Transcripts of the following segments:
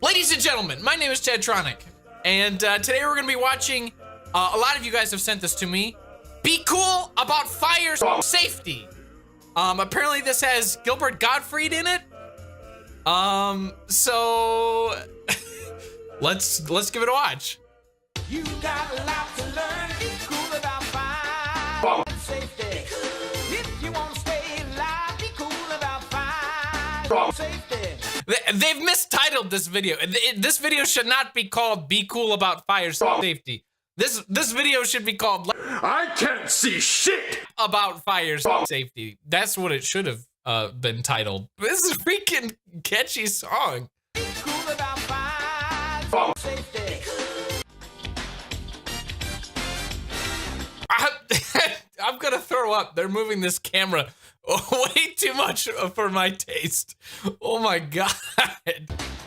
Ladies and gentlemen, my name is Chadtronic, and today we're going to be watching, a lot of you guys have sent this to me, Be Cool About Fire Safety. Apparently this has Gilbert Gottfried in it. So let's give it a watch. You got a lot to learn. Be cool about fire safety. If you want to stay alive, be cool about fire safety. They've mistitled this video. This video should not be called "Be Cool About Fire Safety." This video should be called I can't see shit About Fire Safety. That's what it should have been titled. This is a freaking catchy song. Be cool about fire safety. I'm gonna throw up. They're moving this camera way too much for my taste. Oh my god.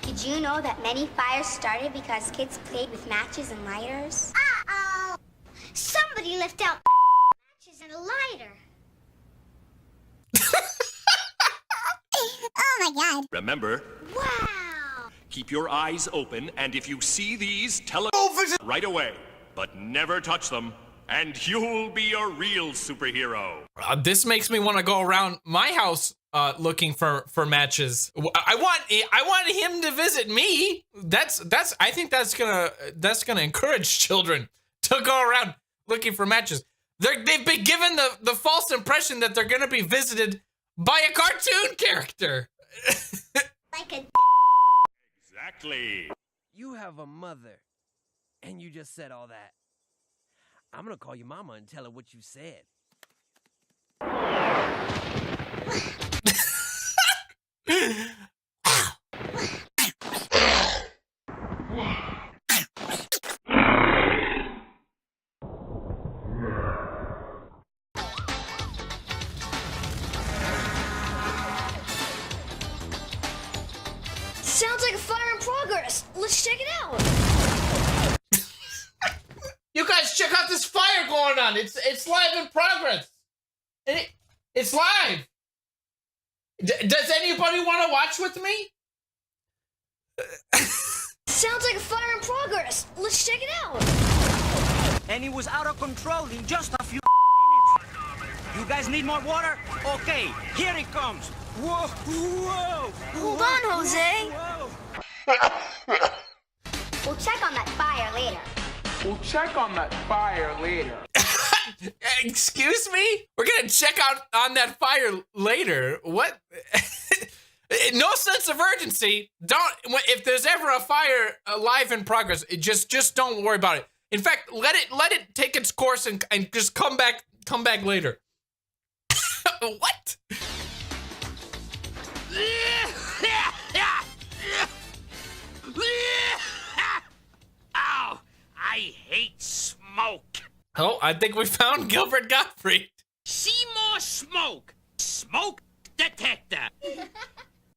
Did you know that many fires started because kids played with matches and lighters? Uh-oh! Somebody left out matches and a lighter. Oh my god. Remember, Wow! keep your eyes open, and if you see these, tell it right away. But never touch them, and you'll be a real superhero. This makes me want to go around my house looking for matches. I want him to visit me. I think that's gonna encourage children to go around looking for matches. They've been given the false impression that they're gonna be visited by a cartoon character. Like a Exactly. You have a mother, and you just said all that. I'm gonna call your mama and tell her what you said. Sounds like a fire in progress. Let's check it out. You guys check out this fire going on. It's live in progress. It's live. Does anybody want to watch with me? Sounds like a fire in progress. Let's check it out. And it was out of control in just a few minutes. You guys need more water? Okay, here it comes. Whoa, whoa. Hold on, Jose. Whoa. We'll check on that fire later. We'll check on that fire later. Excuse me? We're gonna check out on that fire later. What? No sense of urgency. If there's ever a fire live in progress, just don't worry about it. In fact, let it take its course and just come back later. What? Ow! I hate smoke. Oh, I think we found Gilbert Gottfried. See more smoke. Smoke detector.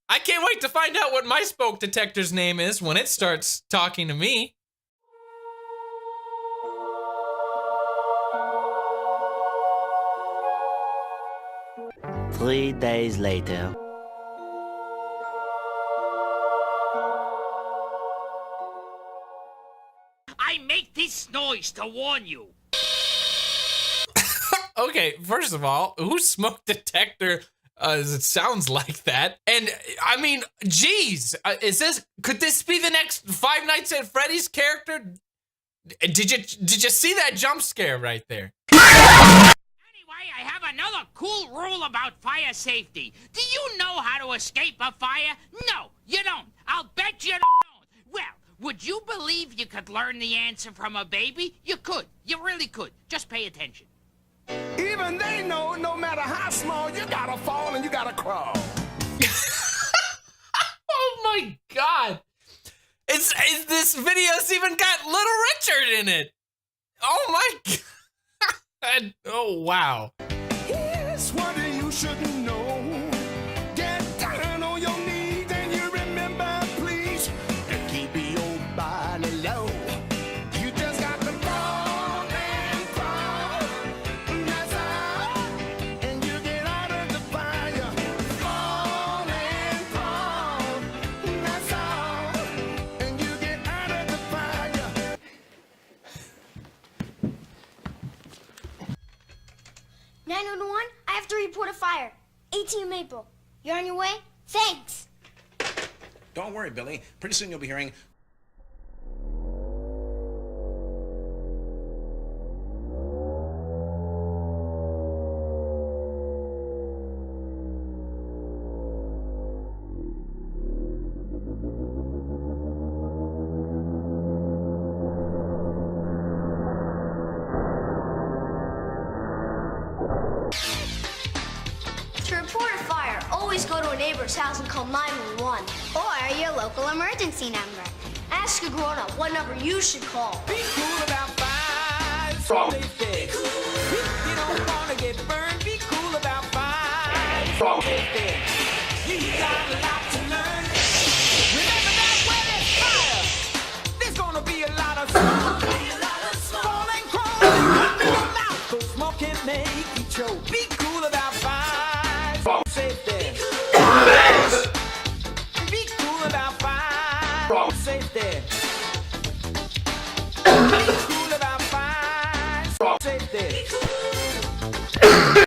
I can't wait to find out what my smoke detector's name is when it starts talking to me. Three days later. I make this noise to warn you. Okay, first of all, whose smoke detector it sounds like that? And I mean, geez, could this be the next Five Nights at Freddy's character? Did you see that jump scare right there? Anyway, I have another cool rule about fire safety. Do you know how to escape a fire? No, you don't. I'll bet you don't. Well, would you believe you could learn the answer from a baby? You could. You really could. Just pay attention. Even they know no matter how small, you gotta fall and you gotta crawl. Oh my god. This video's even got Little Richard in it. Oh my god. Oh wow. Here's what you should know. Get down on your knees and you remember, please, to keep your body low. You just got to fall and crawl. That's all. And you get out of the fire. Fall and crawl. That's all. 911, I have to report a fire. 18 Maple. You're on your way? Thanks. Don't worry, Billy. Pretty soon you'll be hearing... To report a fire, always go to a neighbor's house and call 911. Or your local emergency number. Ask a grown-up what number you should call. Be cool about fires. So they fix. If you don't wanna get burned, be cool about fires. So they fix. You got a lot to learn. Remember that when there's fire, there's gonna be a lot of smoke. Fall and crawl and come to your mouth. 'Cause smoke can make you choke. Be